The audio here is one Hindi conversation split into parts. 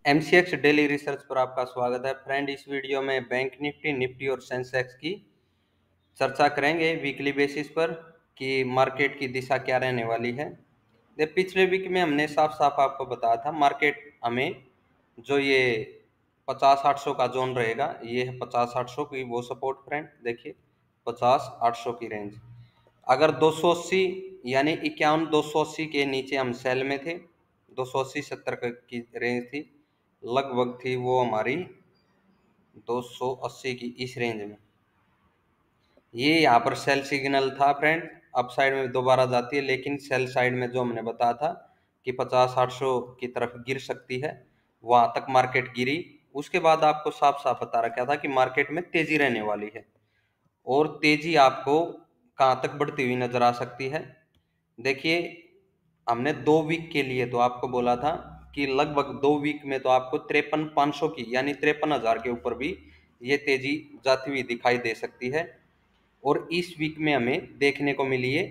एमसीएक्स डेली रिसर्च पर आपका स्वागत है फ्रेंड। इस वीडियो में बैंक निफ्टी और सेंसेक्स की चर्चा करेंगे वीकली बेसिस पर कि मार्केट की दिशा क्या रहने वाली है। पिछले वीक में हमने साफ साफ आपको बताया था मार्केट हमें जो ये 50-800 का जोन रहेगा, ये है 50-800 की वो सपोर्ट फ्रेंड। देखिए 50-800 की रेंज, अगर 280 यानी 51-280 के नीचे हम सेल में थे, 280-70 की रेंज थी लगभग, थी वो हमारी 280 की इस रेंज में। ये यहाँ पर सेल सिग्नल था फ्रेंड। अप साइड में दोबारा जाती है, लेकिन सेल साइड में जो हमने बताया था कि 50-800 की तरफ गिर सकती है, वहां तक मार्केट गिरी। उसके बाद आपको साफ साफ बता रखा था कि मार्केट में तेजी रहने वाली है, और तेजी आपको कहाँ तक बढ़ती हुई नजर आ सकती है। देखिए हमने 2 वीक के लिए तो आपको बोला था कि लगभग 2 वीक में तो आपको 53,500 की यानी 53,000 के ऊपर भी ये तेजी जाती हुई दिखाई दे सकती है। और इस वीक में हमें देखने को मिली है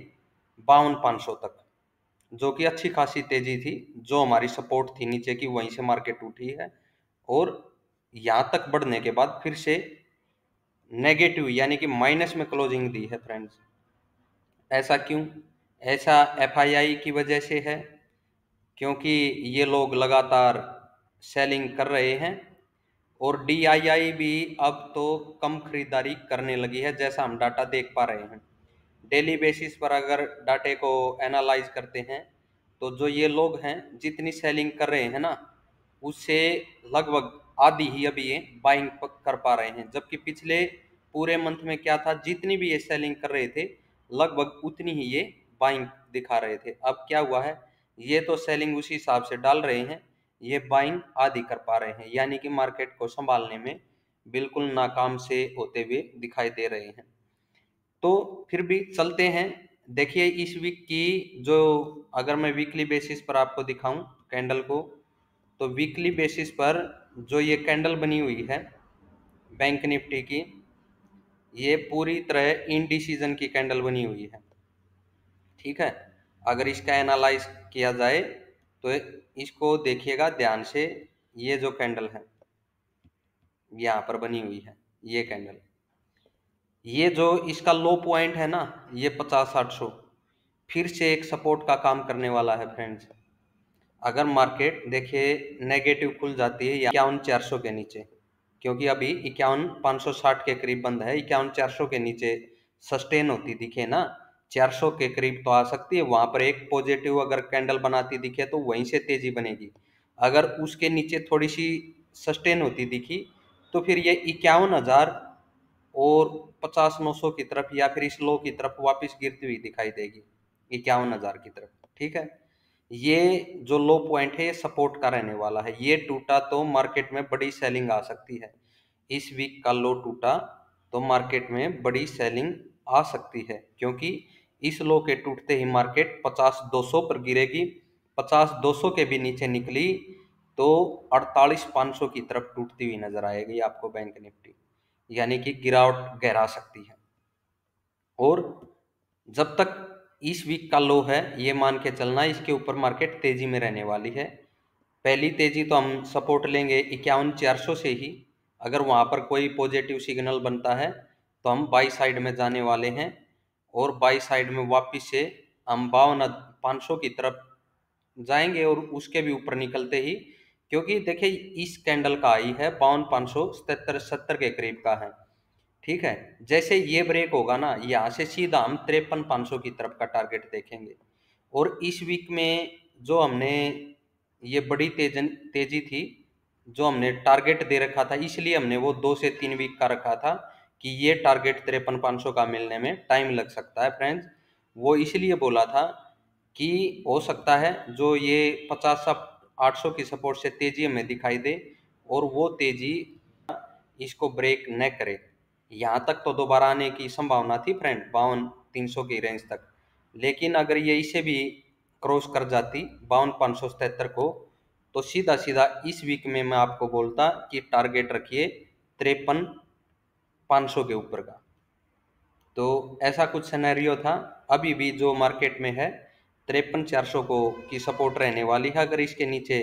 52,500 तक, जो कि अच्छी खासी तेजी थी। जो हमारी सपोर्ट थी नीचे की, वहीं से मार्केट उठी है और यहाँ तक बढ़ने के बाद फिर से नेगेटिव यानी कि माइनस में क्लोजिंग दी है फ्रेंड्स। ऐसा क्यों? ऐसा एफआईआई की वजह से है, क्योंकि ये लोग लगातार सेलिंग कर रहे हैं और डीआईआई भी अब तो कम खरीदारी करने लगी है, जैसा हम डाटा देख पा रहे हैं। डेली बेसिस पर अगर डाटे को एनालाइज करते हैं तो जो ये लोग हैं जितनी सेलिंग कर रहे हैं ना, उससे लगभग आधी ही अभी ये बाइंग कर पा रहे हैं। जबकि पिछले पूरे मंथ में क्या था, जितनी भी ये सेलिंग कर रहे थे लगभग उतनी ही ये बाइंग दिखा रहे थे। अब क्या हुआ है, ये तो सेलिंग उसी हिसाब से डाल रहे हैं, ये बाइंग आधी कर पा रहे हैं, यानी कि मार्केट को संभालने में बिल्कुल नाकाम से होते हुए दिखाई दे रहे हैं। तो फिर भी चलते हैं। देखिए इस वीक की जो, अगर मैं वीकली बेसिस पर आपको दिखाऊं कैंडल को, तो वीकली बेसिस पर जो ये कैंडल बनी हुई है बैंक निफ्टी की, ये पूरी तरह इनडिसीजन की कैंडल बनी हुई है। ठीक है, अगर इसका एनालाइज किया जाए तो इसको देखिएगा ध्यान से। ये जो कैंडल है यहाँ पर बनी हुई है, ये कैंडल, ये जो इसका लो पॉइंट है ना, ये 50-800 फिर से एक सपोर्ट का काम करने वाला है फ्रेंड्स। अगर मार्केट देखिए नेगेटिव खुल जाती है 51-400 के नीचे, क्योंकि अभी 51,560 के करीब बंद है, 51-400 के नीचे सस्टेन होती दिखे ना, 400 के करीब तो आ सकती है। वहां पर एक पॉजिटिव अगर कैंडल बनाती दिखे तो वहीं से तेजी बनेगी। अगर उसके नीचे थोड़ी सी सस्टेन होती दिखी तो फिर ये 51,000 और 50-900 की तरफ या फिर इस लो की तरफ वापस गिरती हुई दिखाई देगी, 51,000 की तरफ। ठीक है, ये जो लो पॉइंट है ये सपोर्ट का रहने वाला है। ये टूटा तो मार्केट में बड़ी सेलिंग आ सकती है। इस वीक का लो टूटा तो मार्केट में बड़ी सेलिंग आ सकती है, क्योंकि इस लो के टूटते ही मार्केट 50-200 पर गिरेगी। 50-200 के भी नीचे निकली तो 48,500 की तरफ टूटती हुई नजर आएगी आपको बैंक निफ्टी, यानी कि गिरावट गहरा सकती है। और जब तक इस वीक का लो है, ये मान के चलना इसके ऊपर मार्केट तेजी में रहने वाली है। पहली तेजी तो हम सपोर्ट लेंगे 51-400 से ही। अगर वहां पर कोई पॉजिटिव सिग्नल बनता है तो हम बाई साइड में जाने वाले हैं, और बाई साइड में वापस से हम 52,500 की तरफ जाएंगे और उसके भी ऊपर निकलते ही, क्योंकि देखिए इस कैंडल का आई है 52,577 के करीब का है। ठीक है, जैसे ये ब्रेक होगा ना, यहाँ से सीधा हम 53,500 की तरफ का टारगेट देखेंगे। और इस वीक में जो हमने ये बड़ी तेजी थी, जो हमने टारगेट दे रखा था, इसलिए हमने वो 2 से 3 वीक का रखा था कि ये टारगेट 53,500 का मिलने में टाइम लग सकता है फ्रेंड्स। वो इसलिए बोला था कि हो सकता है जो ये 50-800 की सपोर्ट से तेजी हमें दिखाई दे और वो तेजी इसको ब्रेक न करे। यहाँ तक तो दोबारा आने की संभावना थी फ्रेंड 52,300 की रेंज तक, लेकिन अगर ये इसे भी क्रॉस कर जाती 52,577 को, तो सीधा सीधा इस वीक में मैं आपको बोलता कि टारगेट रखिए 53,500 के ऊपर का। तो ऐसा कुछ सिनेरियो था। अभी भी जो मार्केट में है 53,400 को की सपोर्ट रहने वाली है। अगर इसके नीचे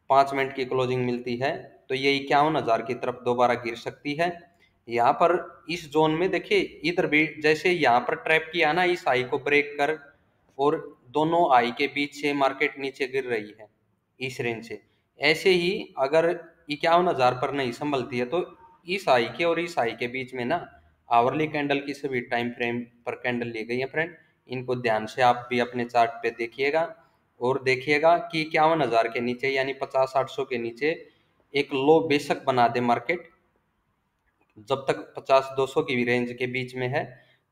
5 मिनट की क्लोजिंग मिलती है तो ये 51,000 की तरफ दोबारा गिर सकती है। यहाँ पर इस जोन में देखिए इधर भी जैसे यहाँ पर ट्रैप किया ना इस हाई को ब्रेक कर, और दोनों हाई के बीच से मार्केट नीचे गिर रही है इस रेंज से। ऐसे ही अगर 51,000 पर नहीं संभलती है तो इस हाई के और इस हाई के बीच में ना आवरली कैंडल की सभी टाइम फ्रेम पर कैंडल ली गई है फ्रेंड। इनको ध्यान से आप भी अपने चार्ट पे देखिएगा और देखिएगा कि 51,000 के नीचे यानी 50-800 के नीचे एक लो बेशक बना दे मार्केट, जब तक 50-200 की रेंज के बीच में है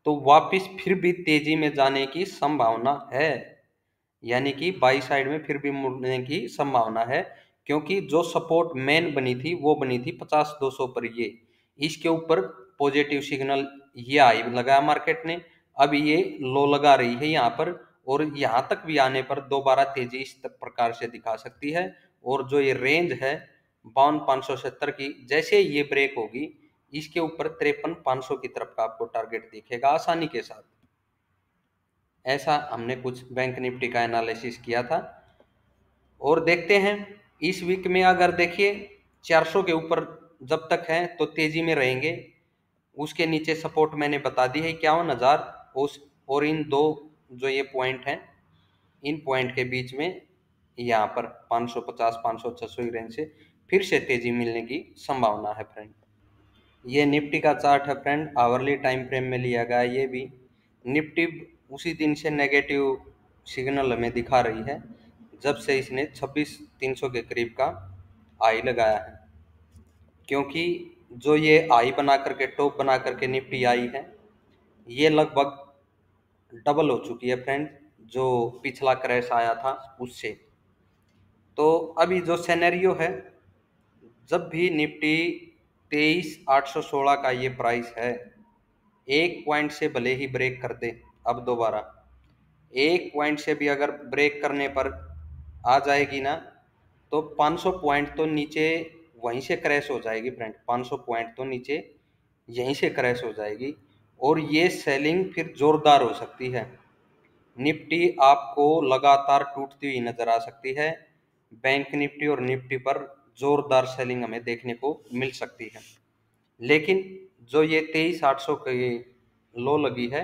तो वापस फिर भी तेजी में जाने की संभावना है, यानी कि बाई साइड में फिर भी मुड़ने की संभावना है। क्योंकि जो सपोर्ट मेन बनी थी वो बनी थी 50-200 पर, ये इसके ऊपर पॉजिटिव सिग्नल ये आई लगाया मार्केट ने, अब ये लो लगा रही है यहाँ पर, और यहाँ तक भी आने पर दोबारा तेजी इस प्रकार से दिखा सकती है। और जो ये रेंज है 52,570 की, जैसे ये ब्रेक होगी इसके ऊपर 53,500 की तरफ का आपको टारगेट दिखेगा आसानी के साथ। ऐसा हमने कुछ बैंक निफ्टी का एनालिसिस किया था। और देखते हैं इस वीक में, अगर देखिए 400 के ऊपर जब तक है तो तेजी में रहेंगे, उसके नीचे सपोर्ट मैंने बता दी है 51,000, उस और इन दो जो ये पॉइंट हैं इन पॉइंट के बीच में यहाँ पर 550 500 600 की रेंज से फिर से तेजी मिलने की संभावना है फ्रेंड। ये निफ्टी का चार्ट है फ्रेंड, आवरली टाइम फ्रेम में लिया गया। ये भी निफ्टी उसी दिन से नेगेटिव सिग्नल हमें दिखा रही है जब से इसने 26,300 के करीब का आई लगाया है। क्योंकि जो ये आई बना करके टॉप बना करके निफ्टी आई है ये लगभग डबल हो चुकी है फ्रेंड जो पिछला क्रैश आया था उससे। तो अभी जो सिनेरियो है, जब भी निफ्टी 23,816 का ये प्राइस है, एक पॉइंट से भले ही ब्रेक कर दे, अब दोबारा एक पॉइंट से भी अगर ब्रेक करने पर आ जाएगी ना तो 500 पॉइंट तो नीचे वहीं से क्रैश हो जाएगी फ्रेंड, 500 पॉइंट तो नीचे यहीं से क्रैश हो जाएगी और ये सेलिंग फिर जोरदार हो सकती है। निफ्टी आपको लगातार टूटती हुई नजर आ सकती है। बैंक निफ्टी और निफ्टी पर जोरदार सेलिंग हमें देखने को मिल सकती है। लेकिन जो ये 23,800 की लो लगी है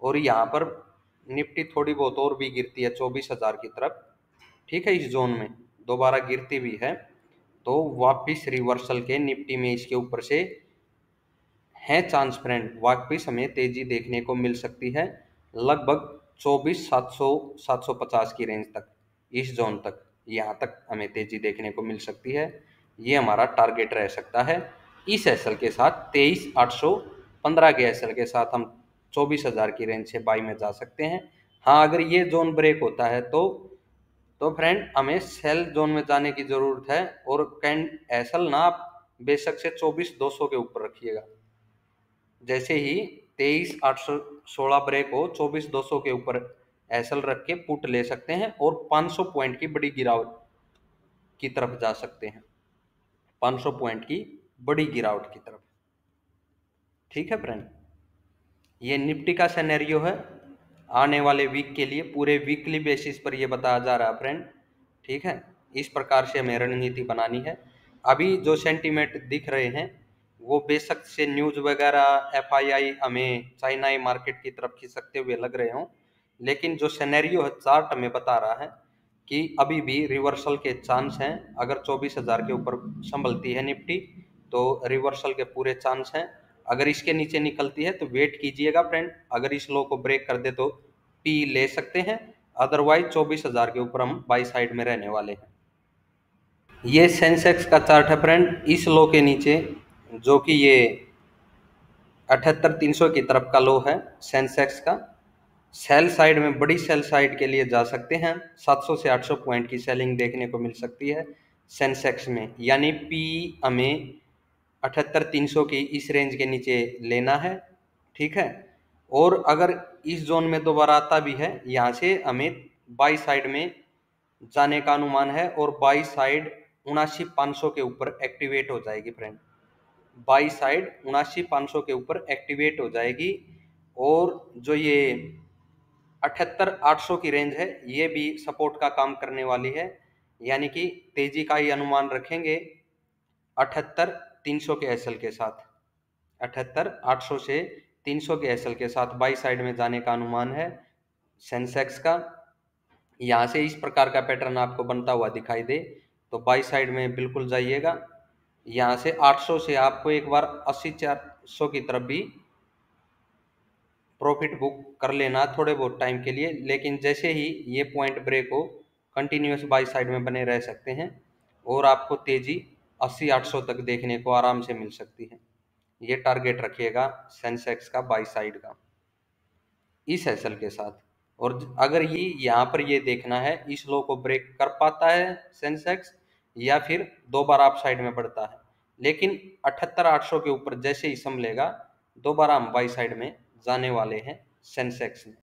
और यहाँ पर निफ्टी थोड़ी बहुत और भी गिरती है 24,000 की तरफ, ठीक है, इस जोन में दोबारा गिरती भी है तो वापिस रिवर्सल के निफ्टी में इसके ऊपर से है चांस फ्रेंड, वापिस हमें तेजी देखने को मिल सकती है लगभग 24,700 750 की रेंज तक, इस जोन तक, यहाँ तक हमें तेजी देखने को मिल सकती है। ये हमारा टारगेट रह सकता है। इस एसएल के साथ 23,815 के एसएल के साथ हम 24,000 की रेंज से बाई में जा सकते हैं। हाँ, अगर ये जोन ब्रेक होता है तो फ्रेंड हमें सेल जोन में जाने की जरूरत है, और कैंड एसएल ना आप बेशक से 24,200 के ऊपर रखिएगा। जैसे ही 23,816 ब्रेक हो 24,200 के ऊपर एसएल रख के पुट ले सकते हैं और 500 पॉइंट की बड़ी गिरावट की तरफ जा सकते हैं, 500 पॉइंट की बड़ी गिरावट की तरफ। ठीक है फ्रेंड, ये निफ्टी का सिनेरियो है आने वाले वीक के लिए, पूरे वीकली बेसिस पर ये बताया जा रहा है फ्रेंड। ठीक है, इस प्रकार से हमें रणनीति बनानी है। अभी जो सेंटीमेंट दिख रहे हैं वो बेशक से न्यूज़ वगैरह एफआईआई हमें चाइनाई मार्केट की तरफ खिसकते हुए लग रहे हों, लेकिन जो सिनेरियो है चार्ट हमें बता रहा है कि अभी भी रिवर्सल के चांस हैं। अगर 24,000 के ऊपर संभलती है निफ्टी तो रिवर्सल के पूरे चांस हैं। अगर इसके नीचे निकलती है तो वेट कीजिएगा फ्रेंड, अगर इस लो को ब्रेक कर दे तो पी ले सकते हैं, अदरवाइज 24,000 के ऊपर हम बाई साइड में रहने वाले हैं। ये सेंसेक्स का चार्ट है फ्रेंड, इस लो के नीचे जो कि ये 78,300 की तरफ का लो है सेंसेक्स का, सेल साइड में बड़ी सेल साइड के लिए जा सकते हैं। 700 से 800 पॉइंट की सेलिंग देखने को मिल सकती है सेंसेक्स में, यानी पी हमें 78,300 की इस रेंज के नीचे लेना है। ठीक है, और अगर इस जोन में दोबारा आता भी है यहाँ से हमें बाई साइड में जाने का अनुमान है, और बाई साइड 79,500 के ऊपर एक्टिवेट हो जाएगी फ्रेंड, बाई साइड 79,500 के ऊपर एक्टिवेट हो जाएगी। और जो ये 78,800 की रेंज है ये भी सपोर्ट का काम करने वाली है, यानी कि तेजी का ही अनुमान रखेंगे 78,300 के एसएल के साथ। 78,800 से 300 के एसएल के साथ बाई साइड में जाने का अनुमान है सेंसेक्स का। यहाँ से इस प्रकार का पैटर्न आपको बनता हुआ दिखाई दे तो बाई साइड में बिल्कुल जाइएगा। यहाँ से 800 से आपको एक बार 80,400 की तरफ भी प्रॉफिट बुक कर लेना थोड़े बहुत टाइम के लिए, लेकिन जैसे ही ये पॉइंट ब्रेक हो कंटिन्यूस बाई साइड में बने रह सकते हैं और आपको तेजी 80-800 तक देखने को आराम से मिल सकती है। ये टारगेट रखिएगा सेंसेक्स का बाई साइड का इस एसएल के साथ। और अगर ये यहाँ पर ये देखना है इस लो को ब्रेक कर पाता है सेंसेक्स या फिर दोबारा अप साइड में बढ़ता है, लेकिन 78,800 के ऊपर जैसे ही संभलेगा दोबारा हम बाई साइड में जाने वाले हैं सेंसेक्स में।